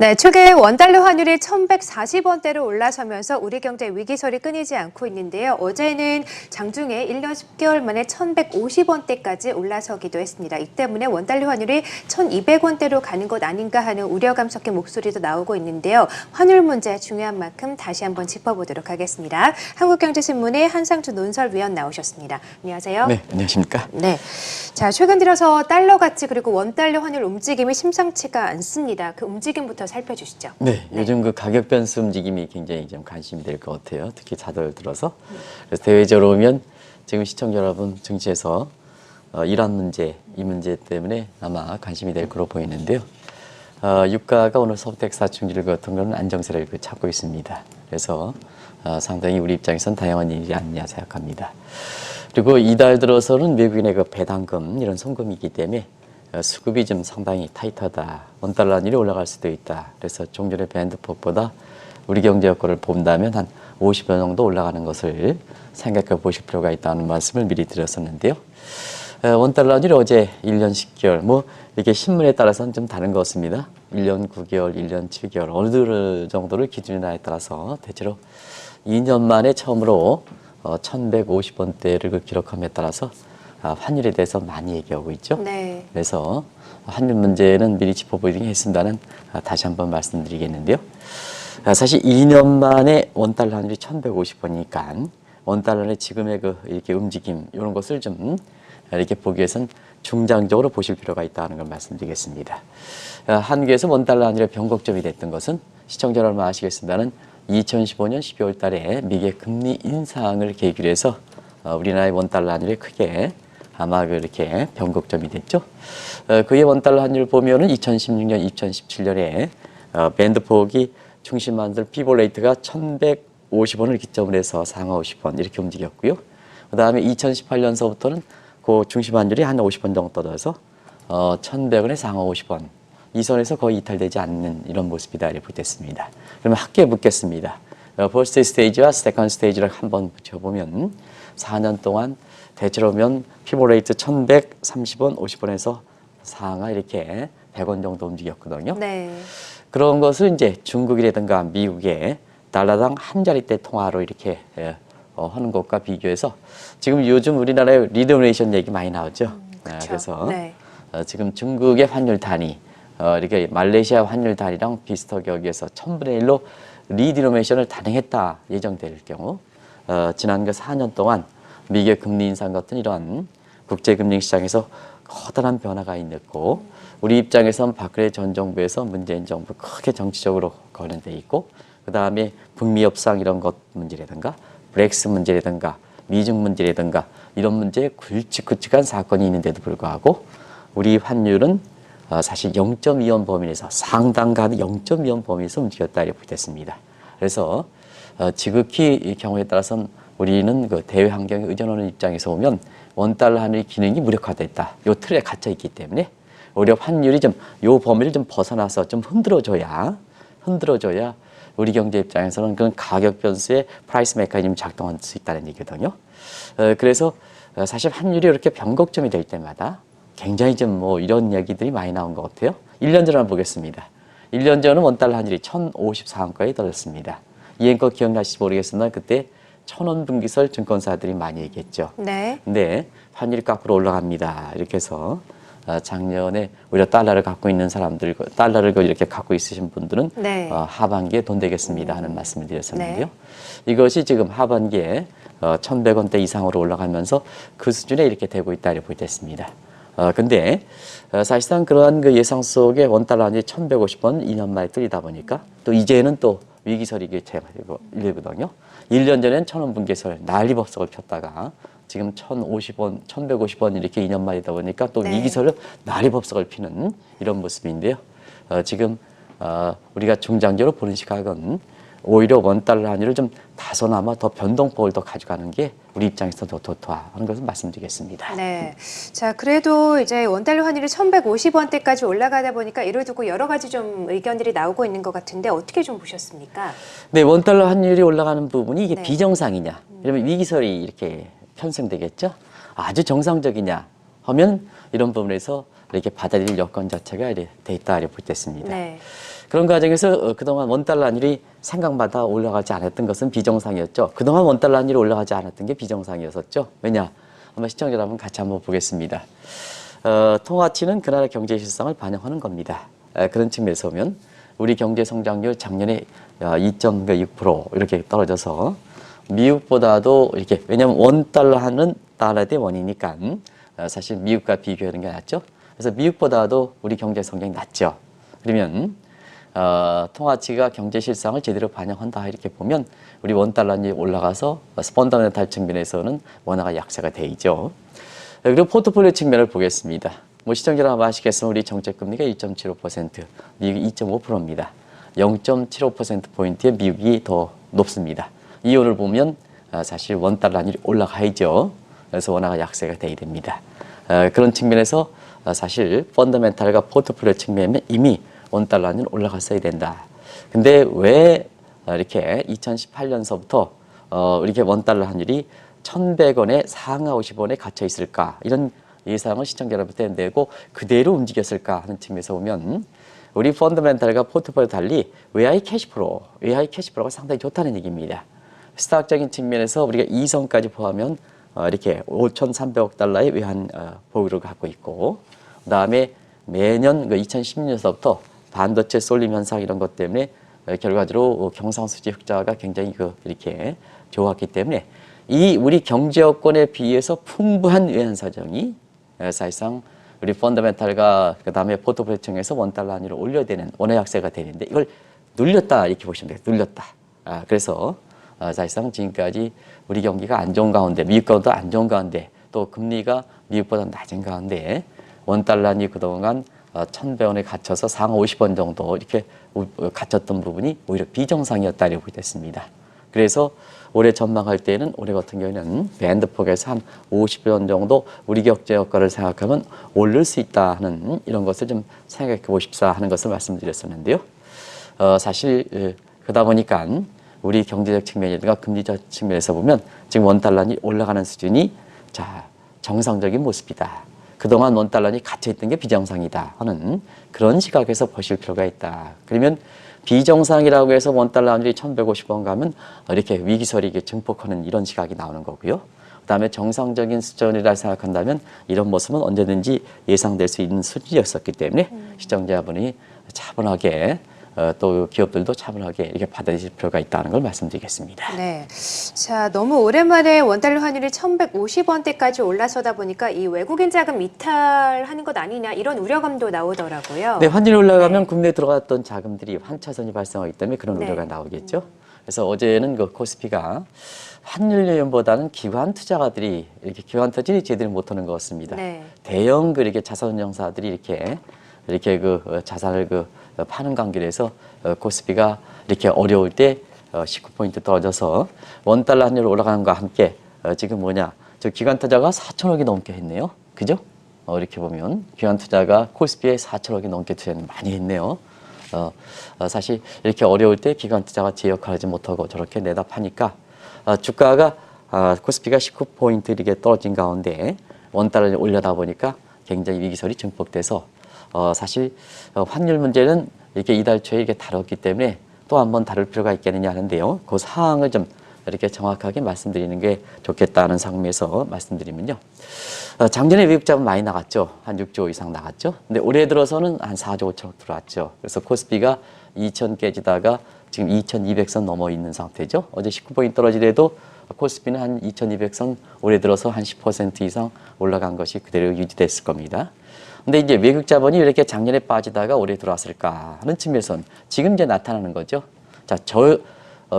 네, 최근 원달러 환율이 1,140원대로 올라서면서 우리 경제 위기설이 끊이지 않고 있는데요. 어제는 장중에 1년 10개월 만에 1,150원대까지 올라서기도 했습니다. 이 때문에 원달러 환율이 1,200원대로 가는 것 아닌가 하는 우려감 섞인 목소리도 나오고 있는데요. 환율 문제 중요한 만큼 다시 한번 짚어보도록 하겠습니다. 한국경제신문의 한상주 논설위원 나오셨습니다. 안녕하세요. 네, 안녕하십니까. 네, 자 최근 들어서 달러 가치 그리고 원달러 환율 움직임이 심상치가 않습니다. 그 움직임부터 살펴주시죠. 네, 요즘 그 가격 변수 움직임이 굉장히 좀 관심이 될 것 같아요. 특히 자들 들어서. 그래서 대외적으로 보면 지금 시청자 여러분 증시에서 이런 문제, 이 문제 때문에 아마 관심이 될 거로 보이는데요. 유가가 오늘 서부텍 사춘기를 같은 거는 안정세를 찾고 있습니다. 그래서 상당히 우리 입장에서는 다양한 일이 아니냐 생각합니다. 그리고 이달 들어서는 외국인의 그 배당금 이런 송금이기 때문에 수급이 좀 상당히 타이트하다. 원달러 환율이 올라갈 수도 있다. 그래서 종전의 밴드폭보다 우리 경제 여건을 본다면 한 50원 정도 올라가는 것을 생각해 보실 필요가 있다는 말씀을 미리 드렸었는데요. 원달러 환율이 어제 1년 10개월, 뭐 이게 신문에 따라서는 좀 다른 것 같습니다. 1년 9개월, 1년 7개월 어느 정도를 기준이냐에 따라서 대체로 2년 만에 처음으로 1,150원대를 기록함에 따라서 환율에 대해서 많이 얘기하고 있죠. 네. 그래서 환율 문제는 미리 짚어보기로 했습니다는 다시 한번 말씀드리겠는데요. 사실 2년 만에 원달러 환율이 1,150원이니까 원달러의 지금의 이렇게 움직임 이런 것을 좀 이렇게 보기 위해서는 중장기적으로 보실 필요가 있다는 걸 말씀드리겠습니다. 한국에서 원달러 환율의 변곡점이 됐던 것은 시청자 여러분 아시겠습니다는 2015년 12월 달에 미국의 금리 인상을 계기로 해서 우리나라의 원달러 환율이 크게 아마 그렇게 변곡점이 됐죠. 그의 원달러 환율 보면은 2016년, 2017년에 밴드폭이 중심만들 피보 레이트가 1,150원을 기점으로 해서 상하 50원 이렇게 움직였고요. 그 다음에 2018년서부터는 그 중심 환율이 한 50원 정도 떨어져서 1,100원에 상하 50원. 이 선에서 거의 이탈되지 않는 이런 모습이 달리됐습니다. 그러면 학계에 묻겠습니다. 퍼스트 스테이지와 세컨드 스테이지를 한번 붙여보면 4년 동안 대체로 보면 피보레이트 1,130원, 50원에서 상하 이렇게 100원 정도 움직였거든요. 네. 그런 것을 이제 중국이라든가 미국의 달러당 한 자릿대 통화로 이렇게 하는 것과 비교해서 지금 요즘 우리나라의 리더미네이션 얘기 많이 나오죠. 그래서 네. 지금 중국의 환율 단위 이렇게 말레이시아 환율 단위랑 비슷하게 여기에서 1000분의 1로 리디노메이션을 단행했다 예정될 경우 지난 그 4년 동안 미국의 금리 인상 같은 이런 국제금융 시장에서 커다란 변화가 있었고 우리 입장에선 박근혜 전 정부에서 문재인 정부 크게 정치적으로 거론돼 있고 그 다음에 북미 협상 이런 것 문제라든가 브렉스 문제라든가 미중 문제라든가 이런 문제에 굵직굵직한 사건이 있는데도 불구하고 우리 환율은 사실 0.2원 범위 내에서 상당한 0.2원 범위에서 움직였다 이렇게 됐습니다. 그래서 지극히 이 경우에 따라서는 우리는 그 대외 환경에 의존하는 입장에서 보면 원달러 환율의 기능이 무력화됐다. 요 틀에 갇혀 있기 때문에 오히려 환율이 좀 요 범위를 좀 벗어나서 좀 흔들어줘야 우리 경제 입장에서는 그런 가격 변수의 프라이스 메커니즘이 작동할 수 있다는 얘기거든요. 그래서 사실 환율이 이렇게 변곡점이 될 때마다 굉장히 좀 뭐 이런 얘기들이 많이 나온 것 같아요. 1년 전을 보겠습니다. 1년 전은 원달러 환율이 1,054원까지 떨어졌습니다. 이행거 기억나실지 모르겠으나 그때 1,000원 분기설 증권사들이 많이 얘기했죠. 네. 근데 환율이 거꾸로 올라갑니다. 이렇게 해서 작년에 오히려 달러를 갖고 있는 사람들, 달러를 이렇게 갖고 있으신 분들은 네. 하반기에 돈 되겠습니다 하는 말씀을 드렸었는데요. 네. 이것이 지금 하반기에 1,100원대 이상으로 올라가면서 그 수준에 이렇게 되고 있다 이렇게 됐습니다. 근데 사실상 그러한 그 예상 속에 원달러 환율이 1,150원 2년 만에 뚫리다 보니까 또 이제는 또 위기설이 일거든요. 1년 전엔 1,000원 분기설 난리법석을 폈다가 지금 1,050원, 1,150원 이렇게 2년 만이다 보니까 또 네. 위기설을 난리법석을 피는 이런 모습인데요. 지금 우리가 중장기로 보는 시각은 오히려 원달러 환율을 좀 다소나마 더 변동폭을 더 가져가는 게 우리 입장에서 더 좋다는 것을 말씀드리겠습니다. 네. 자, 그래도 이제 원달러 환율이 1,150원대까지 올라가다 보니까 이를 두고 여러 가지 좀 의견들이 나오고 있는 것 같은데 어떻게 좀 보셨습니까? 네, 원달러 환율이 올라가는 부분이 이게 네. 비정상이냐? 이러면 위기설이 이렇게 편성되겠죠? 아주 정상적이냐? 하면 이런 부분에서 이렇게 받아들일 여건 자체가 돼 있다 이렇게 볼 때 있습니다. 네. 그런 과정에서 그동안 원달러 환율이 생각보다 올라가지 않았던 것은 비정상이었죠. 그동안 원달러 환율이 올라가지 않았던 게 비정상이었었죠. 왜냐? 한번 시청자 여러분 같이 한번 보겠습니다. 통화치는 그 나라 경제 실상을 반영하는 겁니다. 그런 측면에서 보면 우리 경제 성장률 작년에 2.6% 이렇게 떨어져서 미국보다도 이렇게, 왜냐하면 원달러 하는 달러 대 원이니까 사실 미국과 비교하는 게 낫죠. 그래서 미국보다도 우리 경제 성장이 낮죠. 그러면 통화치가 경제 실상을 제대로 반영한다 이렇게 보면 우리 원달러이 올라가서 펀더멘탈 측면에서는 원화가 약세가 돼 있죠. 그리고 포트폴리오 측면을 보겠습니다. 뭐 시청자 여러분 아시겠지만 우리 정책금리가 1.75%, 미국이 2.5%입니다. 0.75%포인트의 미국이 더 높습니다. 이유를 보면 사실 원달러 환율이 올라가야죠. 그래서 원화가 약세가 돼야 됩니다. 그런 측면에서 사실 펀더멘탈과 포트폴리오 측면에 이미 원달러 환율 올라갔어야 된다. 근데 왜 이렇게 2018년서부터 이렇게 원달러 환율이 1,100원에 상하 50원에 갇혀 있을까? 이런 예상을 시청자 여러분한테 내고 그대로 움직였을까 하는 측면에서 보면 우리 펀더멘탈과 포트폴리오 달리 외화의 캐시플로우가 상당히 좋다는 얘기입니다. 수학적인 측면에서 우리가 2선까지 포함하면 이렇게 5,300억 달러의 외환 보유를 갖고 있고, 그 다음에 매년 2010년서부터 반도체 쏠림 현상 이런 것 때문에 결과적으로 경상수지 흑자가 굉장히 이렇게 좋았기 때문에 이 우리 경제 여건에 비해서 풍부한 외환 사정이 사실상 우리 펀더멘탈과 그 다음에 포트폴리오 층에서 원달러 환율을 올려야 되는 원화 약세가 되는데 이걸 눌렸다 이렇게 보시면 돼요. 눌렸다. 그래서 사실상 지금까지 우리 경기가 안 좋은 가운데, 미국과도 안 좋은 가운데, 또 금리가 미국보다 낮은 가운데 원달러 환율이 그동안 1,100원에 갇혀서 상하 50원 정도 이렇게 갇혔던 부분이 오히려 비정상이었다 이렇게 됐습니다. 그래서 올해 전망할 때는 올해 같은 경우에는 밴드폭에서 한 50원 정도 우리 경제 효과를 생각하면 오를 수 있다 하는 이런 것을 좀 생각해 보십사 하는 것을 말씀드렸었는데요. 사실 그러다 보니까 우리 경제적 측면이라든가 금리적 측면에서 보면 지금 원달러이 올라가는 수준이 정상적인 모습이다. 그동안 원달러이 갇혀있던 게 비정상이다 하는 그런 시각에서 보실 필요가 있다. 그러면 비정상이라고 해서 원달러 환율이 1,150원 가면 이렇게 위기설이 증폭하는 이런 시각이 나오는 거고요. 그 다음에 정상적인 수준이라 생각한다면 이런 모습은 언제든지 예상될 수 있는 수준이었었기 때문에 시청자분이 차분하게 또 기업들도 차분하게 이렇게 받아들일 필요가 있다는 걸 말씀드리겠습니다. 네. 자, 너무 오랜만에 원달러 환율이 1,150원대까지 올라서다 보니까 이 외국인 자금 이탈하는 것 아니냐 이런 우려감도 나오더라고요. 네, 환율이 올라가면 국내에 들어갔던 자금들이 환차선이 발생하기 때문에 그런 네. 우려가 나오겠죠. 그래서 어제는 코스피가 환율 요인보다는 기관 투자가들이 이렇게 기관 투자들이 제대로 못하는 것 같습니다. 네. 대형 이렇게 자산운용사들이 이렇게 자산을 파는 관계에서 코스피가 이렇게 어려울 때 19포인트 떨어져서 원달러 환율 올라가는 것과 함께 지금 저 기관 투자가 4천억이 넘게 했네요. 그죠? 이렇게 보면 기관 투자가 코스피에 4천억이 넘게 투자는 많이 했네요. 사실 이렇게 어려울 때 기관 투자가 제 역할을 하지 못하고 저렇게 내다 파니까 주가가 코스피가 19포인트 이렇게 떨어진 가운데 원달러를 올려다 보니까 굉장히 위기설이 증폭돼서 사실 환율 문제는 이렇게 이달 초에 이렇게 다뤘기 때문에 또 한 번 다룰 필요가 있겠느냐 하는데요. 그 사항을 좀 이렇게 정확하게 말씀드리는 게 좋겠다는 상황에서 말씀드리면요. 작년에 외국 자본 많이 나갔죠. 한 6조 이상 나갔죠. 근데 올해 들어서는 한 4조 5천억 들어왔죠. 그래서 코스피가 2천 깨지다가 지금 2,200선 넘어 있는 상태죠. 어제 19포인트 떨어지더라도 코스피는 한 2,200선 올해 들어서 한 10% 이상 올라간 것이 그대로 유지됐을 겁니다. 근데 이제 외국 자본이 왜 이렇게 작년에 빠지다가 올해 들어왔을까 하는 측면에서는 지금 이제 나타나는 거죠. 자,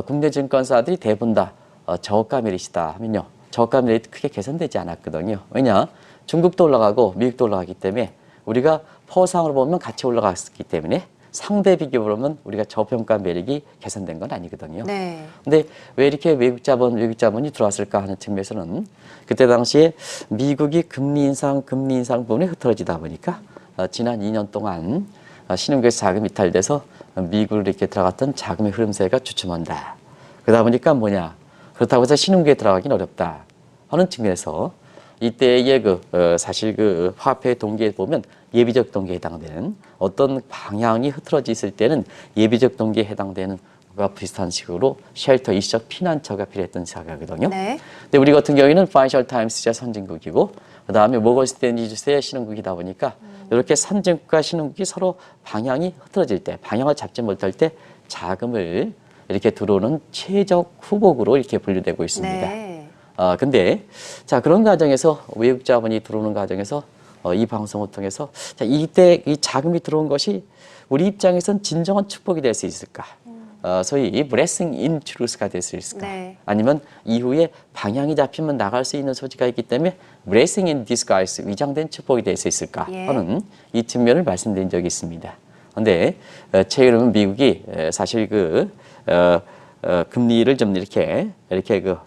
국내 증권사들이 대부분 다 저가 메리트다 하면요. 저가 메리트 크게 개선되지 않았거든요. 왜냐? 중국도 올라가고 미국도 올라가기 때문에 우리가 퍼상으로 보면 같이 올라갔기 때문에 상대 비교로 보면 우리가 저평가 매력이 개선된 건 아니거든요. 네. 근데 왜 이렇게 외국 자본이 들어왔을까 하는 측면에서는 그때 당시에 미국이 금리 인상 부분에 흐트러지다 보니까 지난 2년 동안 신흥국에서 자금이 이탈돼서 미국으로 이렇게 들어갔던 자금의 흐름세가 주춤한다. 그러다 보니까 그렇다고 해서 신흥국에 들어가긴 어렵다 하는 측면에서 이때의 사실 화폐 동기에 보면 예비적 동기에 해당되는 어떤 방향이 흐트러져 있을 때는 예비적 동기에 해당되는 과 비슷한 식으로 쉘터, 일시적 피난처가 필요했던 사가거든요. 네. 근데 우리 같은 경우에는 파이낸셜 타임스가 선진국이고 그다음에 모건 스탠리 주스의 신흥국이다 보니까 이렇게 선진국과 신흥국이 서로 방향이 흐트러질 때, 방향을 잡지 못할 때 자금을 이렇게 들어오는 최적 후보국으로 이렇게 분류되고 있습니다. 네. 근데 자 그런 과정에서 외국 자본이 들어오는 과정에서 이 방송을 통해서 자, 이때 이 자금이 들어온 것이 우리 입장에선 진정한 축복이 될 수 있을까? 소위 blessing in truth가 될 수 있을까? 네. 아니면 이후에 방향이 잡히면 나갈 수 있는 소지가 있기 때문에 blessing in disguise, 위장된 축복이 될 수 있을까? 예. 하는 이 측면을 말씀드린 적이 있습니다. 그런데 최근에 미국이 사실 금리를 좀 이렇게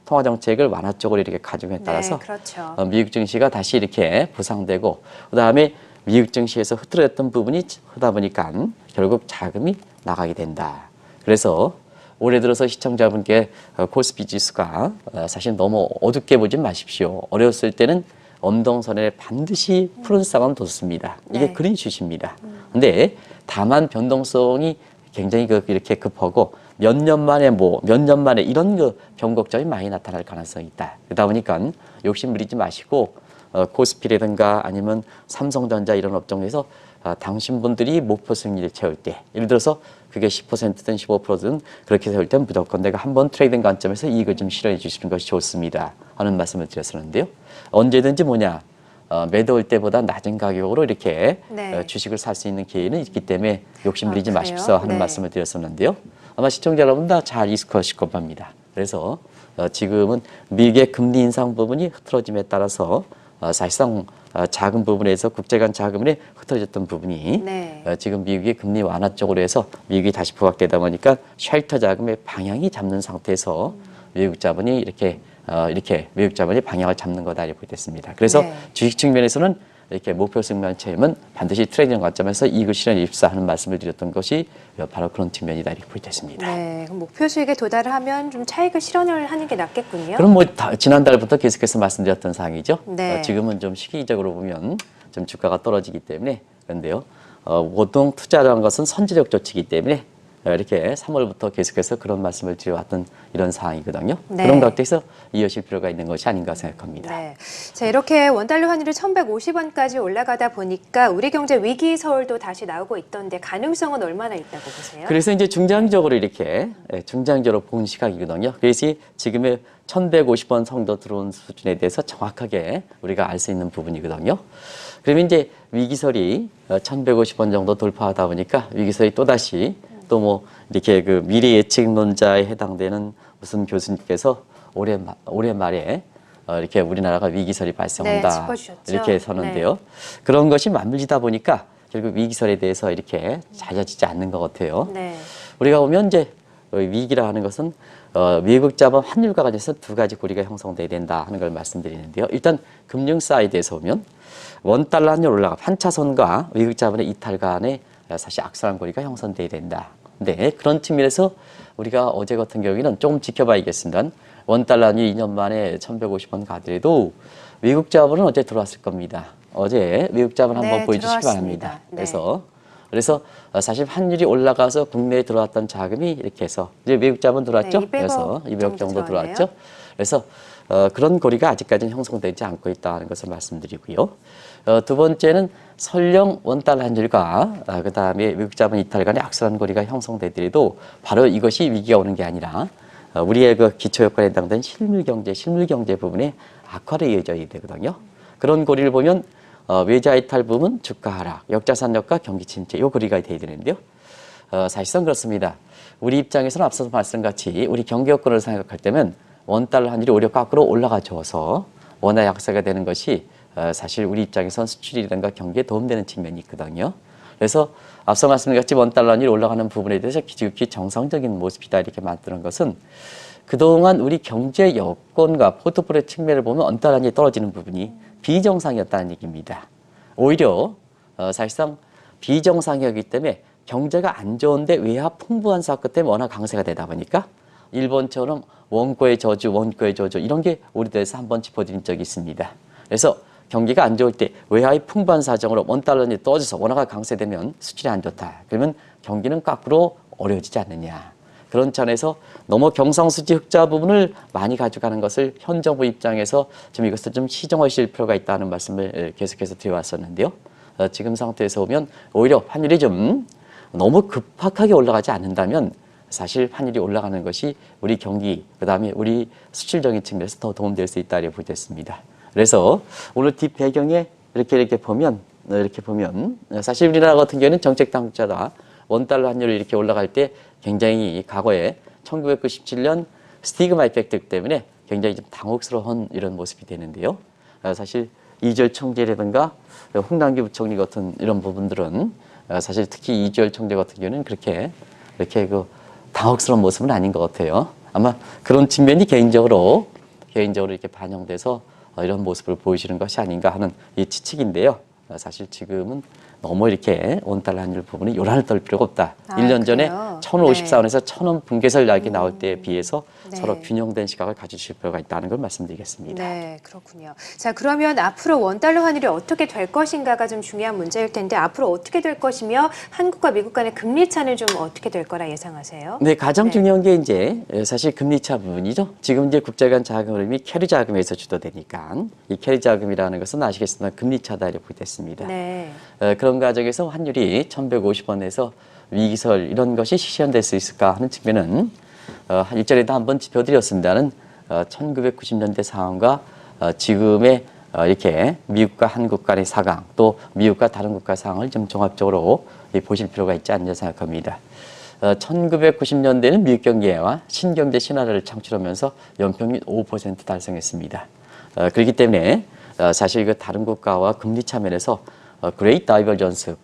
통화 정책을 완화 쪽으로 이렇게 가중에 따라서 네, 그렇죠. 미국 증시가 다시 이렇게 부상되고 그다음에 미국 증시에서 흐트러졌던 부분이 하다 보니까 결국 자금이 나가게 된다. 그래서 올해 들어서 시청자분께 코스피 지수가 사실 너무 어둡게 보지 마십시오. 어려웠을 때는 엄동선에 반드시 푸른 쌍은 돋습니다. 이게 네. 그린슛입니다. 근데 다만 변동성이 굉장히 이렇게 급하고 몇 년 만에 이런 변곡점이 많이 나타날 가능성이 있다. 그러다 보니까 욕심 부리지 마시고 코스피라든가 아니면 삼성전자 이런 업종에서 당신분들이 목표 승리를 채울 때 예를 들어서 그게 10%든 15%든 그렇게 세울 땐 무조건 내가 한번 트레이딩 관점에서 이익을 좀 실현해 주시는 것이 좋습니다 하는 말씀을 드렸었는데요. 언제든지 매도할 때보다 낮은 가격으로 이렇게 네. 주식을 살 수 있는 기회는 있기 때문에 욕심 부리지 그래요? 마십시오 하는 네. 말씀을 드렸었는데요. 아마 시청자 여러분 다 잘 익숙하실 겁니다. 그래서 지금은 미국의 금리 인상 부분이 흐트러짐에 따라서 사실상 작은 부분에서 국제 간 자금이 흐트러졌던 부분이 네. 지금 미국이 금리 완화 쪽으로 해서 미국이 다시 부각되다 보니까 쉘터 자금의 방향이 잡는 상태에서 외국 자본이 이렇게 외국 자본이 방향을 잡는 거다 이렇게 됐습니다. 그래서 네. 주식 측면에서는 이렇게 목표 승만 채우면 반드시 트레이딩 관점에서 이익을 실현해 입사 하는 말씀을 드렸던 것이 바로 그런 측면이다 이렇게 보겠습니다. 네. 그럼 목표 수익에 도달하면 좀 차익을 실현을 하는 게 낫겠군요. 그럼 지난달부터 계속해서 말씀드렸던 사항이죠. 네. 지금은 좀 시기적으로 보면 좀 주가가 떨어지기 때문에 그런데요. 보통 투자라는 것은 선제적 조치이기 때문에 이렇게 3월부터 계속해서 그런 말씀을 드려왔던 이런 상황이거든요. 네. 그런 각도에서 이어질 필요가 있는 것이 아닌가 생각합니다. 네. 자, 이렇게 원달러 환율이 1,150원까지 올라가다 보니까 우리 경제 위기 서울도 다시 나오고 있던데 가능성은 얼마나 있다고 보세요? 그래서 이제 중장기적으로 중장기적으로 본 시각이거든요. 그래서 지금의 1,150원 정도 들어온 수준에 대해서 정확하게 우리가 알 수 있는 부분이거든요. 그러면 이제 위기설이 1,150원 정도 돌파하다 보니까 위기설이 또다시 또 이렇게 미래 예측론자에 해당되는 무슨 교수님께서 올해 말에 이렇게 우리나라가 위기설이 발생한다. 네, 짚어주셨죠. 이렇게 서는데요. 그런 것이 맞물리다 보니까 결국 위기설에 대해서 이렇게 잦아지지 않는 것 같아요. 네. 우리가 보면 이제 위기라 하는 것은 외국 자본 환율과 관련해서 두 가지 고리가 형성돼야 된다 하는 걸 말씀드리는데요. 일단 금융 사이드에서 보면 원달러 환율 올라가 판차선과 외국 자본의 이탈 간에 사실 악순환 고리가 형성돼야 된다. 네, 그런 측면에서 우리가 어제 같은 경우에는 조금 지켜봐야겠습니다. 원달러 환율 2년 만에 1,150원 가더라도 외국 자본은 어제 들어왔을 겁니다. 어제 외국 자본 한번 네, 보여주시기 들어왔습니다. 바랍니다. 네. 그래서 사실 환율이 올라가서 국내에 들어왔던 자금이 이렇게 해서 이제 외국 자본 들어왔죠. 네, 200억 그래서 200억 정도 들어왔네요. 들어왔죠. 그래서 그런 고리가 아직까지는 형성되지 않고 있다는 것을 말씀드리고요. 두 번째는 설령 원달러 환율과 그다음에 외국 자본 이탈 간의 악순환 고리가 형성되더라도 바로 이것이 위기가 오는 게 아니라 우리의 기초 효과에 해당되는 실물 경제 부분에 악화로 이어져야 되거든요. 그런 고리를 보면 외자 이탈 부분, 주가 하락, 역자산 효과, 경기 침체 이 고리가 돼야 되는데요. 사실상 그렇습니다. 우리 입장에서는 앞서서 말씀같이 우리 경기 여건을 생각할 때면 원달러 환율이 오히려 거꾸로 올라가 줘서 원화 약세가 되는 것이 사실 우리 입장에선 수출이라든가 경기에 도움되는 측면이 있거든요. 그래서 앞서 말씀드렸지 원달러 환율이 올라가는 부분에 대해서 지극히 정상적인 모습이다 이렇게 만드는 것은 그동안 우리 경제 여건과 포트폴리오 측면을 보면 원달러 환율이 떨어지는 부분이 비정상이었다는 얘기입니다. 오히려 사실상 비정상이었기 때문에 경제가 안 좋은데 외화 풍부한 사건 때문에 워낙 강세가 되다 보니까 일본처럼 원고의 저주 이런 게 우리나라에서 한번 짚어드린 적이 있습니다. 그래서 경기가 안 좋을 때 외화의 풍부한 사정으로 원달러이 떨어져서 원화가 강세되면 수출이 안 좋다. 그러면 경기는 거꾸로 어려워지지 않느냐. 그런 차원에서 너무 경상수지 흑자 부분을 많이 가져가는 것을 현 정부 입장에서 좀 이것을 좀 시정하실 필요가 있다는 말씀을 계속해서 드려왔었는데요. 지금 상태에서 보면 오히려 환율이 좀 너무 급박하게 올라가지 않는다면 사실 환율이 올라가는 것이 우리 경기, 그다음에 우리 수출적인 측면에서 더 도움될 수 있다고 보겠습니다. 그래서 오늘 뒷 배경에 이렇게 보면 사실 우리나라 같은 경우는 정책 당국자다 원달러 환율이 이렇게 올라갈 때 굉장히 과거에 1997년 스티그마 이펙트 때문에 굉장히 좀 당혹스러운 이런 모습이 되는데요. 사실 이주열 총재라든가 홍남기 부총리 같은 이런 부분들은 사실 특히 이주열 총재 같은 경우는 이렇게 그 당혹스러운 모습은 아닌 것 같아요. 아마 그런 측면이 개인적으로 이렇게 반영돼서 이런 모습을 보이시는 것이 아닌가 하는 이 추측인데요. 사실 지금은 너무 이렇게 원달러 환율 부분이 요란을 떨 필요가 없다. 1년 전에 그래요? 1,054원에서 1,000원 분계설 이야기 나올 때에 비해서 네. 서로 균형된 시각을 가지실 필요가 있다는 걸 말씀드리겠습니다. 네, 그렇군요. 자, 그러면 앞으로 원달러 환율이 어떻게 될 것인가가 좀 중요한 문제일 텐데 앞으로 어떻게 될 것이며 한국과 미국 간의 금리 차는 좀 어떻게 될 거라 예상하세요? 네, 가장 네. 중요한 게 이제 사실 금리차 부분이죠. 지금 이제 국제 간 자금 흐름이 캐리 자금에서 주도되니까 이 캐리 자금이라는 것은 아시겠지만 금리차다 이렇게 보겠습니다. 네. 그런 과정에서 환율이 1,150원에서 위기설 이런 것이 실현될 수 있을까 하는 측면은 일전에도 한번 짚어드렸습니다는 1990년대 상황과 지금의 이렇게 미국과 한국 간의 상황 또 미국과 다른 국가 상황을 좀 종합적으로 보실 필요가 있지 않냐 생각합니다. 1990년대는 미국 경제와 신경제 신화를 창출하면서 연평균 5% 달성했습니다. 그렇기 때문에 사실 그 다른 국가와 금리 차면에서 그레이트 다이버전스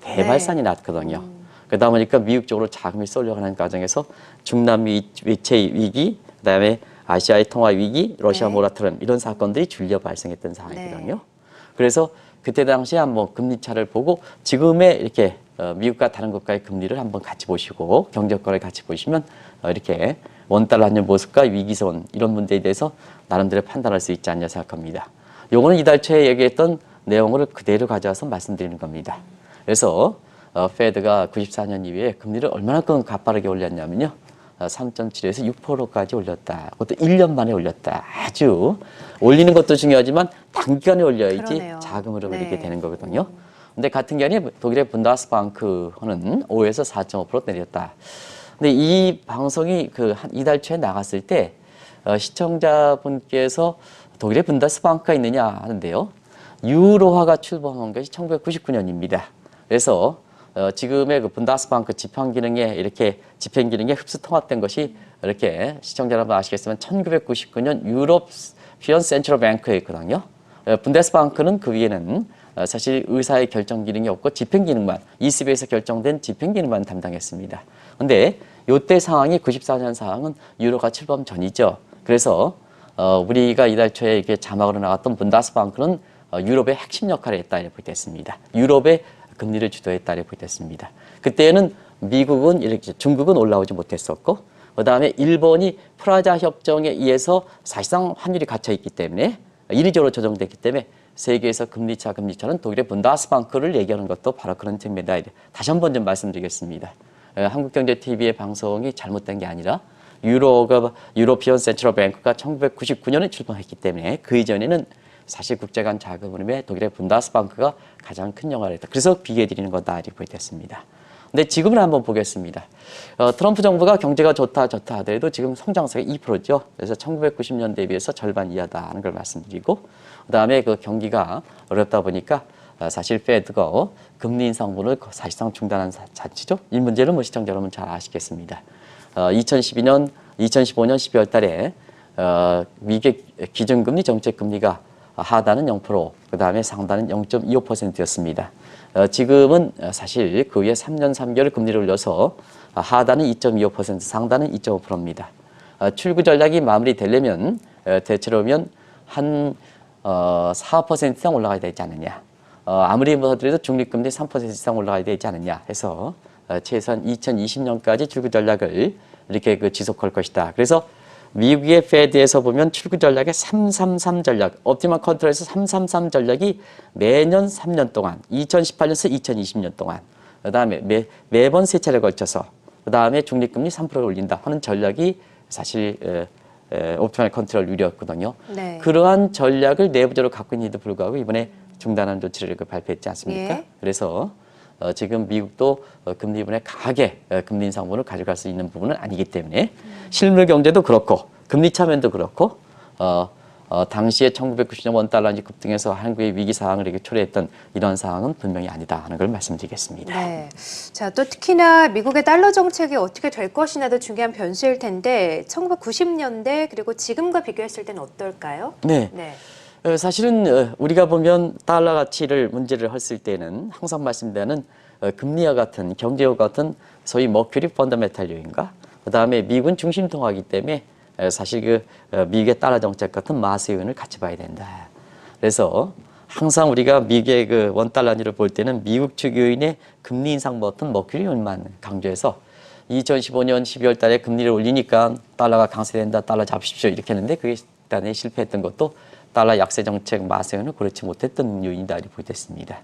대발산이 났거든요. 그러다 보니까 미국 쪽으로 자금이 쏠려가는 과정에서 중남미 외채 위기, 그다음에 아시아의 통화 위기, 러시아 네. 모라토리엄 이런 사건들이 줄려 발생했던 상황이거든요. 네. 그래서 그때 당시에 한번 금리 차를 보고 지금의 이렇게 미국과 다른 국가의 금리를 한번 같이 보시고 경제효과를 같이 보시면 이렇게 원달러 환율 모습과 위기선 이런 문제에 대해서 나름대로 판단할 수 있지 않냐 생각합니다. 요거는 이달 초에 얘기했던 내용을 그대로 가져와서 말씀드리는 겁니다. 그래서 페드가 94년 이후에 금리를 얼마나큼 가파르게 올렸냐면요. 3.7에서 6%까지 올렸다. 그것도 1년 만에 올렸다. 아주 올리는 것도 중요하지만 단기간에 올려야지 그러네요. 자금 흐름이 네. 이렇게 되는 거거든요. 근데 같은 경우에 독일의 분다스방크는 5에서 4.5% 내렸다. 근데 이 방송이 한 이달 초에 나갔을 때 시청자분께서 독일의 분다스방크가 있느냐 하는데요. 유로화가 출범한 것이 1999년입니다. 그래서 지금의 그 분다스방크 집행 기능에 흡수 통합된 것이 이렇게 시청자 여러분 아시겠지만 1999년 유로피언 센트럴 뱅크에 있거든요. 분데스방크는 그 위에는 사실 의사의 결정 기능이 없고 집행 기능만 ECB에서 결정된 집행 기능만 담당했습니다. 그런데 이때 상황이 94년 상황은 유로가 출범 전이죠. 그래서 우리가 이달 초에 이렇게 자막으로 나왔던 분다스방크는 유럽의 핵심 역할을 했다 이렇게 보겠습니다. 유럽의 금리를 주도했다 이렇게 보겠습니다. 그때는 미국은 이렇게 중국은 올라오지 못했었고, 그 다음에 일본이 프라자 협정에 의해서 사실상 환율이 갇혀 있기 때문에 인위적으로 조정됐기 때문에 세계에서 금리차는 독일의 분다스방크를 얘기하는 것도 바로 그런 측면이다. 다시 한번 좀 말씀드리겠습니다. 한국경제TV의 방송이 잘못된 게 아니라 유로피언 센트럴 뱅크가 1999년에 출범했기 때문에 그 이전에는 사실 국제 간 자금 흐름에 독일의 분다스방크가 가장 큰 역할을 했다. 그래서 비교해 드리는 거다 이렇게 보겠습니다. 근데 지금은 한번 보겠습니다. 트럼프 정부가 경제가 좋다 하더라도 지금 성장세가 2%죠. 그래서 1990년대에 비해서 절반 이하다 하는 걸 말씀드리고, 그다음에 그 경기가 어렵다 보니까 사실 페드가 금리 인상분을 사실상 중단한 자치죠. 이 문제는 시청자 여러분 잘 아시겠습니다. 2015년 12월 달에 미국 기준금리 정책금리가 하단은 0%, 그 다음에 상단은 0.25%였습니다. 지금은 사실 그 위에 3년 3개월 금리를 올려서 하단은 2.25%, 상단은 2.5%입니다. 출구 전략이 마무리되려면 대체로 보면 한 4% 이상 올라가야 되지 않느냐. 아무리 하더라도 중립금리 3% 이상 올라가야 되지 않느냐 해서 최소한 2020년까지 출구 전략을 이렇게 지속할 것이다. 그래서 미국의 페드에서 보면 출구 전략의 333 전략, 옵티멀 컨트롤에서 333 전략이 매년 3년 동안, 2018년에서 2020년 동안, 그 다음에 매번 세 차례 걸쳐서, 그 다음에 중립금리 3%를 올린다 하는 전략이 사실 옵티멀 컨트롤 율이었거든요. 네. 그러한 전략을 내부적으로 갖고 있는데도 불구하고 이번에 중단한 조치를 발표했지 않습니까? 예. 그래서 지금 미국도 금리 이번에 강하게 금리 인상분을 가져갈 수 있는 부분은 아니기 때문에 실물 경제도 그렇고 금리 차면도 그렇고 당시에 1990년 원달러인지 급등해서 한국의 위기 상황을 이렇게 초래했던 이런 상황은 분명히 아니다 하는 걸 말씀드리겠습니다. 네. 자, 또 특히나 미국의 달러 정책이 어떻게 될 것이냐도 중요한 변수일 텐데 1990년대 그리고 지금과 비교했을 때는 어떨까요? 네. 네. 사실은 우리가 보면 달러 가치를 문제를 했을 때는 항상 말씀드리는 금리와 같은 경제와 같은 소위 머큐리 펀더멘탈 요인과 그다음에 미국은 중심통화이기 때문에 사실 미국의 달러 정책 같은 마스 요인을 같이 봐야 된다. 그래서 항상 우리가 미국의 그 원달러를 볼 때는 미국 측 요인의 금리 인상 버튼 머큐리 요인만 강조해서 2015년 12월 달에 금리를 올리니까 달러가 강세된다, 달러 잡으십시오 이렇게 했는데 그게 일단에 실패했던 것도 달러 약세 정책 마세는 고르지 못했던 요인이다 이렇게 보겠습니다.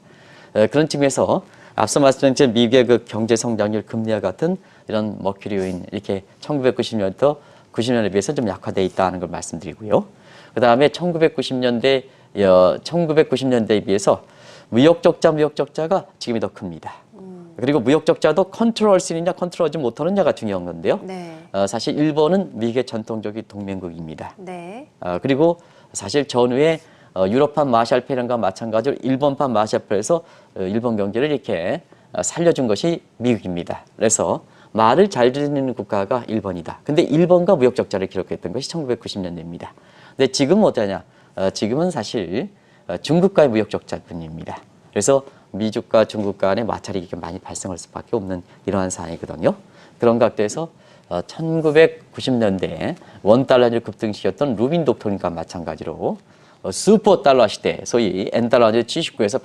그런 측면에서 앞서 말씀드린 것처럼 미국의 그 경제 성장률 금리와 같은 이런 머큐리 요인 이렇게 1990년부터 90년에 비해서 좀 약화되어 있다는 걸 말씀드리고요. 그 다음에 1990년대에 비해서 무역 적자가 지금이 더 큽니다. 그리고 무역 적자도 컨트롤할 수 있느냐 컨트롤하지 못하느냐가 중요한 건데요. 네. 사실 일본은 미국의 전통적인 동맹국입니다. 네. 그리고 사실 전후에 유럽판 마샬플랜과 마찬가지로 일본판 마샬플랜에서 일본 경제를 이렇게 살려준 것이 미국입니다. 그래서 말을 잘 듣는 국가가 일본이다. 근데 일본과 무역 적자를 기록했던 것이 1990년대입니다. 근데 지금은 어떠냐? 지금은 사실 중국과의 무역 적자일 뿐입니다. 그래서 미국과 중국 간의 마찰이 이렇게 많이 발생할 수밖에 없는 이러한 상황이거든요. 그런 각도에서 1990년대 원달러를 급등시켰던 루빈 독토린과 마찬가지로 슈퍼 달러 시대, 소위 엔달러 79에서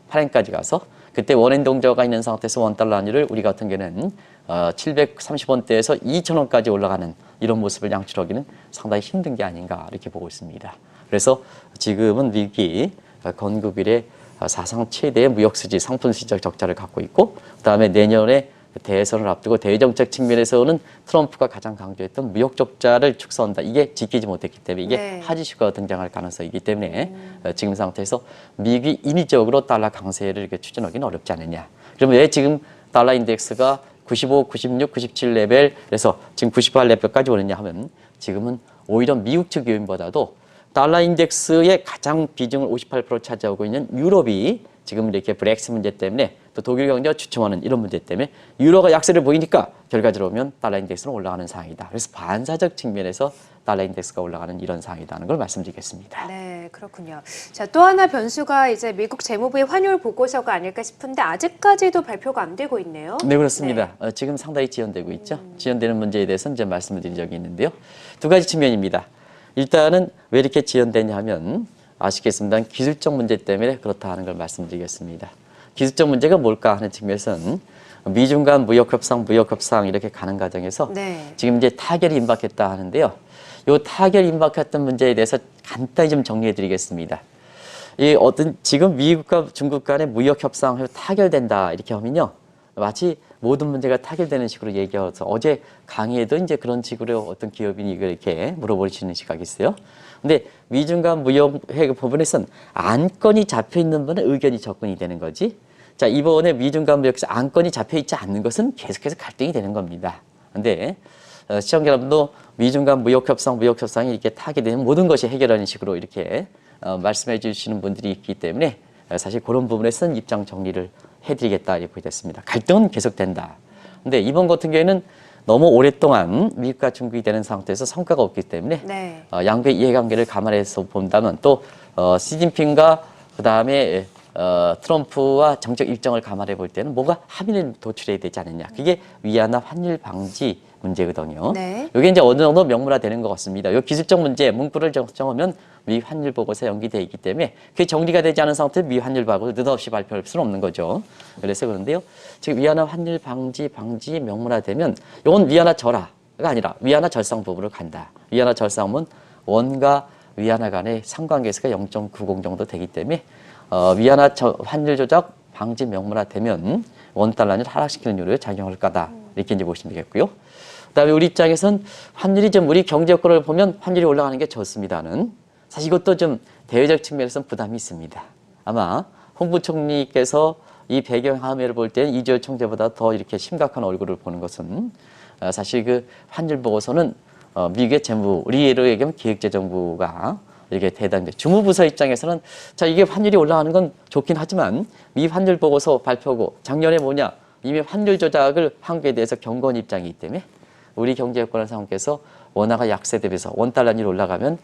148엔까지 가서 그때 원엔 동저가 있는 상태에서 원달러 환율을 우리 같은 경우는 730원대에서 2,000원까지 올라가는 이런 모습을 양출하기는 상당히 힘든 게 아닌가 이렇게 보고 있습니다. 그래서 지금은 미국이 건국 이래 사상 최대의 무역수지, 상품수지적 적자를 갖고 있고 그다음에 내년에 대선을 앞두고 대외정책 측면에서는 트럼프가 가장 강조했던 무역 적자를 축소한다. 이게 지키지 못했기 때문에 이게 네. 핫 이슈가 등장할 가능성이기 때문에 지금 상태에서 미국이 인위적으로 달러 강세를 이렇게 추진하기는 어렵지 않느냐. 그러면 왜 지금 달러 인덱스가 95, 96, 97 레벨에서 지금 98 레벨까지 오느냐 하면 지금은 오히려 미국 측 요인보다도 달러 인덱스의 가장 비중을 58% 차지하고 있는 유럽이 지금 이렇게 브렉시트 문제 때문에 또 독일 경제가 주춤하는 이런 문제 때문에 유로가 약세를 보이니까 결과적으로 보면 달러 인덱스는 올라가는 상황이다. 그래서 반사적 측면에서 달러 인덱스가 올라가는 이런 상황이라는 걸 말씀드리겠습니다. 네, 그렇군요. 자, 또 하나 변수가 이제 미국 재무부의 환율 보고서가 아닐까 싶은데 아직까지도 발표가 안 되고 있네요. 네, 그렇습니다. 지금 상당히 지연되고 있죠. 지연되는 문제에 대해서는 이제 말씀을 드린 적이 있는데요. 두 가지 측면입니다. 일단은 왜 이렇게 지연되냐 하면 아시겠습니다. 기술적 문제 때문에 그렇다 하는 걸 말씀드리겠습니다. 기술적 문제가 뭘까 하는 측면에서는 미중 간 무역 협상 이렇게 가는 과정에서 네. 지금 이제 타결이 임박했다 하는데요. 이 타결 임박했던 문제에 대해서 간단히 좀 정리해 드리겠습니다. 지금 미국과 중국 간의 무역 협상 타결된다 이렇게 하면요. 마치 모든 문제가 타결되는 식으로 얘기해서 어제 강의에도 이제 그런 식으로 어떤 기업인이 이걸 이렇게 물어보시는 시각이 있어요. 근데 미중 간 무역 부분에선 안건이 잡혀 있는 분은 의견이 접근이 되는 거지. 자, 이번에 미중 간 무역에서 안건이 잡혀 있지 않는 것은 계속해서 갈등이 되는 겁니다. 근데 시청자 여러분도 미중 간 무역 협상이 이렇게 타결되면 모든 것이 해결하는 식으로 이렇게 말씀해 주시는 분들이 있기 때문에 사실 그런 부분에서는 입장 정리를 해드리겠다 이렇게 됐습니다. 갈등은 계속된다. 근데 이번 같은 경우에는 너무 오랫동안 미국과 중국이 되는 상태에서 성과가 없기 때문에 네. 양국의 이해관계를 감안해서 본다면 또 시진핑과 그다음에 트럼프와 정책 일정을 감안해 볼 때는 뭔가 합의를 도출해야 되지 않느냐. 그게 위안화 환율 방지 문제거든요. 네. 이게 이제 어느 정도 명문화되는 것 같습니다. 이 기술적 문제, 문구를 정하면 미 환율 보고서 연기되어 있기 때문에 그게 정리가 되지 않은 상태에서 미 환율 보고서 느닷없이 발표할 수는 없는 거죠. 그래서 그런데요. 지금 위안화 환율 방지 명문화되면 이건 위안화 절하, 아니라 위안화 절상 부분으로 간다. 위안화 절상은 원과 위안화 간의 상관계수가 0.90 정도 되기 때문에 위안화 환율 조작 방지 명문화 되면 원달러를 하락시키는 요소에 작용할 거다. 이렇게 이제 보시면 되겠고요. 그다음에 우리 입장에선 환율이 좀 우리 경제 여건을 보면 환율이 올라가는 게 좋습니다는 사실 이것도 좀 대외적 측면에서는 부담이 있습니다. 아마 홍 부총리께서 이 배경 함의를 볼 때는 이주열 총재보다 더 이렇게 심각한 얼굴을 보는 것은 사실 그 환율 보고서는 미국의 재무, 우리로 얘기하면 기획재정부가 이렇게 대단히 주무부서 입장에서는 자 이게 환율이 올라가는 건 좋긴 하지만 미 환율 보고서 발표고 작년에 뭐냐 이미 환율 조작을 한국에 대해서 경고한 입장이기 때문에 우리 경제 여건을 생각해서 원화가 약세 대비해서 원달러율이 올라가면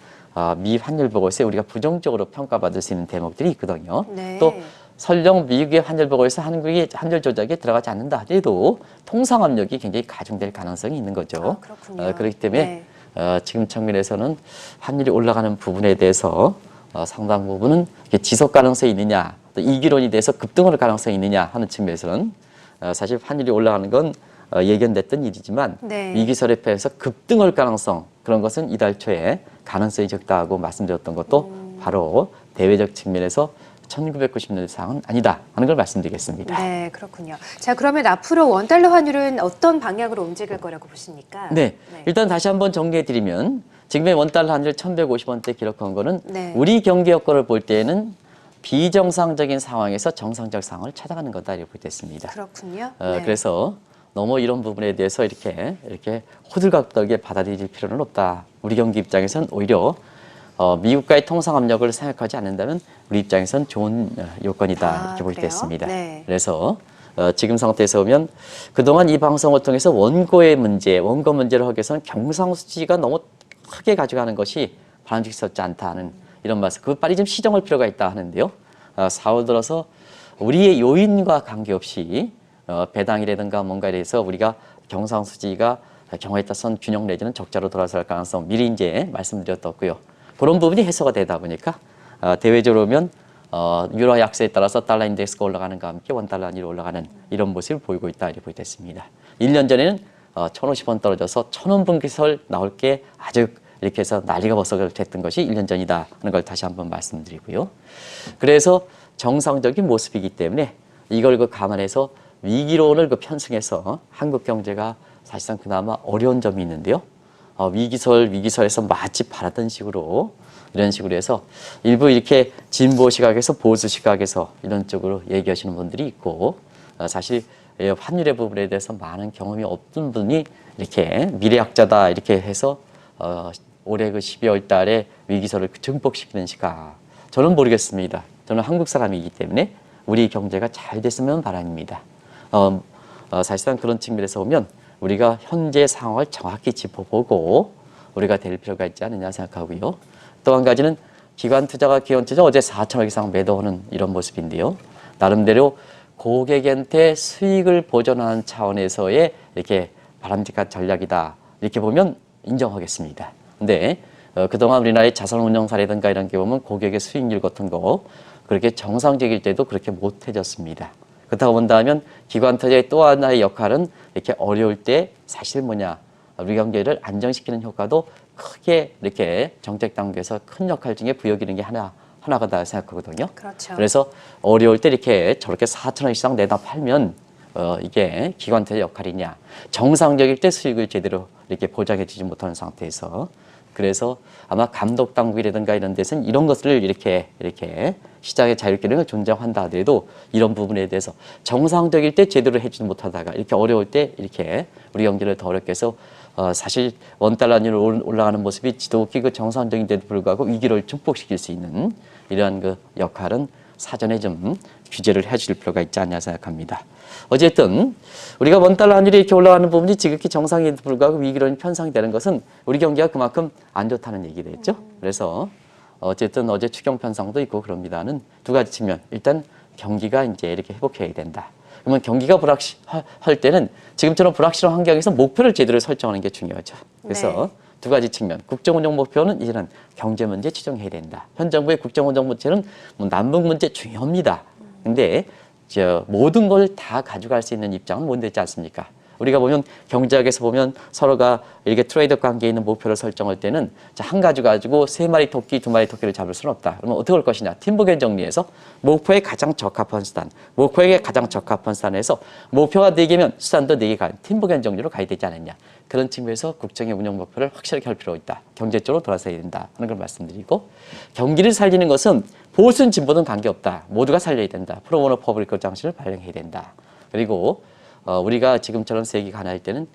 미 환율 보고서에 우리가 부정적으로 평가받을 수 있는 대목들이 있거든요. 네. 또 설령 미국의 환율 보고에서 한국이 환율 조작에 들어가지 않는다 하더라도 통상 압력이 굉장히 가중될 가능성이 있는 거죠. 그렇군요. 그렇기 때문에 지금 측면에서는 환율이 올라가는 부분에 대해서 상당 부분은 지속 가능성이 있느냐, 또 이기론이 돼서 급등할 가능성이 있느냐 하는 측면에서는 사실 환율이 올라가는 건 예견됐던 일이지만 네. 위기 설립해서 급등할 가능성 그런 것은 이달 초에 가능성이 적다고 말씀드렸던 것도 바로 대외적 측면에서 1990년대 상황은 아니다 하는 걸 말씀드리겠습니다. 네, 그렇군요. 자, 그러면 앞으로 원달러 환율은 어떤 방향으로 움직일 거라고 보십니까? 네, 일단 다시 한번 정리해드리면 지금의 원달러 환율 1150원대 기록한 거는 네. 우리 경제 여건을 볼 때는 비정상적인 상황에서 정상적 상황을 찾아가는 거다 이렇게 됐습니다. 그렇군요. 그래서 너무 이런 부분에 대해서 이렇게 호들갑 떨게 받아들일 필요는 없다. 우리 경기 입장에서는 오히려 미국과의 통상 압력을 생각하지 않는다면 우리 입장에서는 좋은 요건이다 이렇게 보게 됐습니다. 네. 그래서 지금 상태에서 보면 그동안 이 방송을 통해서 원고의 문제, 원고 문제를 하기 위해서는 경상수지가 너무 크게 가져가는 것이 바람직스럽지 않다는 이런 말씀. 그 빨리 좀 시정할 필요가 있다 하는데요. 4월 들어서 우리의 요인과 관계없이 배당이라든가 뭔가에 대해서 우리가 경상수지가 경우에 따라서는 균형 내지는 적자로 돌아설 가능성 미리 이제 말씀드렸었고요. 그런 부분이 해소가 되다 보니까 대외적으로 보면 유로 약세에 따라서 달러 인덱스가 올라가는가 함께 원달러 환율이 올라가는 이런 모습을 보이고 있다 이렇게 보겠습니다. 1년 전에는 1,050원 떨어져서 1,000원 분기설 나올 게 아주 이렇게 해서 난리가 벌써 됐던 것이 1년 전이다 하는 걸 다시 한번 말씀드리고요. 그래서 정상적인 모습이기 때문에 이걸 감안해서 위기론을 편승해서 한국 경제가 사실상 그나마 어려운 점이 있는데요. 위기설에서 마치 바라던 식으로 이런 식으로 해서 일부 이렇게 진보 시각에서 보수 시각에서 이런 쪽으로 얘기하시는 분들이 있고 사실 환율의 부분에 대해서 많은 경험이 없던 분이 이렇게 미래학자다 이렇게 해서 올해 그 12월 달에 위기설을 증폭시키는 시각 저는 모르겠습니다. 저는 한국 사람이기 때문에 우리 경제가 잘 됐으면 바람입니다. 사실상 그런 측면에서 보면 우리가 현재 상황을 정확히 짚어보고 우리가 될 필요가 있지 않느냐 생각하고요. 또 한 가지는 기관 투자가 기관 투자 어제 4천억 이상 매도하는 이런 모습인데요. 나름대로 고객한테 수익을 보전하는 차원에서의 이렇게 바람직한 전략이다. 이렇게 보면 인정하겠습니다. 근데 그동안 우리나라의 자산운용 사례든가 이런 게 보면 고객의 수익률 같은 거 그렇게 정상적일 때도 그렇게 못해졌습니다. 그렇다고 본다면 기관 투자의 또 하나의 역할은 이렇게 어려울 때 사실 뭐냐 우리 경제를 안정시키는 효과도 크게 이렇게 정책 단계에서 큰 역할 중에 부여기는 게 하나가 다 생각하거든요. 그렇죠. 그래서 어려울 때 이렇게 저렇게 4천원 이상 내다 팔면 이게 기관 투자 역할이냐 정상적일 때 수익을 제대로 이렇게 보장해 주지 못하는 상태에서 그래서 아마 감독 당국이라든가 이런 데서는 이런 것들을 이렇게 시장의 자율기능을 존중한다 하더라도 이런 부분에 대해서 정상적일 때 제대로 해주지 못하다가 이렇게 어려울 때 이렇게 우리 경제를 더 어렵게 해서 사실 원달러율 올라가는 모습이 지독히 그 정상적인데도 불구하고 위기를 증폭시킬 수 있는 이러한 그 역할은 사전에 좀 규제를 해줄 필요가 있지 않냐 생각합니다. 어쨌든 우리가 원달러 환율이 이렇게 올라가는 부분이 지극히 정상에도 불구하고 위기론이 편성이 되는 것은 우리 경기가 그만큼 안 좋다는 얘기겠죠. 그래서 어쨌든 어제 추경 편성도 있고 그럽니다는 두 가지 측면. 일단 경기가 이제 이렇게 회복해야 된다. 그러면 경기가 불확실할 때는 지금처럼 불확실한 환경에서 목표를 제대로 설정하는 게 중요하죠. 그래서 두 가지 측면. 국정운영 목표는 이제는 경제 문제 추정해야 된다. 현 정부의 국정운영 문제는 남북 문제 중요합니다. 근데 모든 걸 다 가져갈 수 있는 입장은 못 되지 않습니까? 우리가 보면 경제학에서 보면 서로가 이렇게 트레이드 관계에 있는 목표를 설정할 때는 자, 한 가지 가지고 3마리 토끼, 2마리 토끼를 잡을 수는 없다. 그러면 어떻게 할 것이냐? 팀북을 정리해서 목표에 가장 적합한 수단, 목표에게 가장 적합한 수단에서 목표가 4개면 수단도 4개 가 팀북의 정리로 가야 되지 않느냐. 그런 측면에서 국정의 운영 목표를 확실하게 할 필요가 있다. 경제 쪽으로 돌아서야 된다 하는 걸 말씀드리고 경기를 살리는 것은 보수는 진보든 관계없다. 모두가 살려야 된다. 프로보노 퍼블릭 장치를 발령해야 된다. 그리고 우리가 지금처럼 세계가 하나일 때는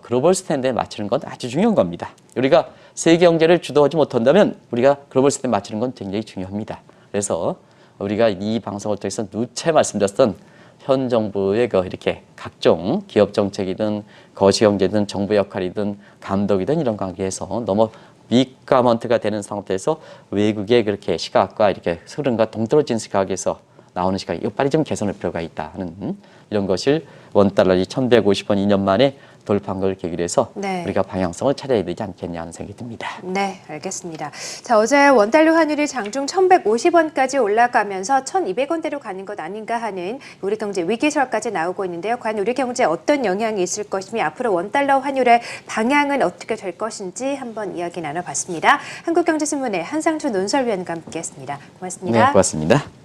글로벌 스탠드에 맞추는 건 아주 중요한 겁니다. 우리가 세계 경제를 주도하지 못한다면 우리가 글로벌 스탠드에 맞추는 건 굉장히 중요합니다. 그래서 우리가 이 방송을 통해서 누차 말씀드렸던 현 정부의 이렇게 각종 기업 정책이든 거시경제든 정부 역할이든 감독이든 이런 관계에서 너무 빅가먼트가 되는 상태에서 외국의 그렇게 시각과 이렇게 흐름과 동떨어진 시각에서 나오는 시각, 이거 빨리 좀 개선할 필요가 있다 하는 이런 것을 원달러이 1,150원 2년 만에 돌파한 걸 계기로 해서 네. 우리가 방향성을 찾아야 되지 않겠냐 하는 생각이 듭니다. 네, 알겠습니다. 자, 어제 원달러 환율이 장중 1,150원까지 올라가면서 1,200원대로 가는 것 아닌가 하는 우리 경제 위기설까지 나오고 있는데요. 과연 우리 경제에 어떤 영향이 있을 것이며 앞으로 원달러 환율의 방향은 어떻게 될 것인지 한번 이야기 나눠봤습니다. 한국경제신문의 한상주 논설위원과 함께했습니다. 고맙습니다. 네, 고맙습니다.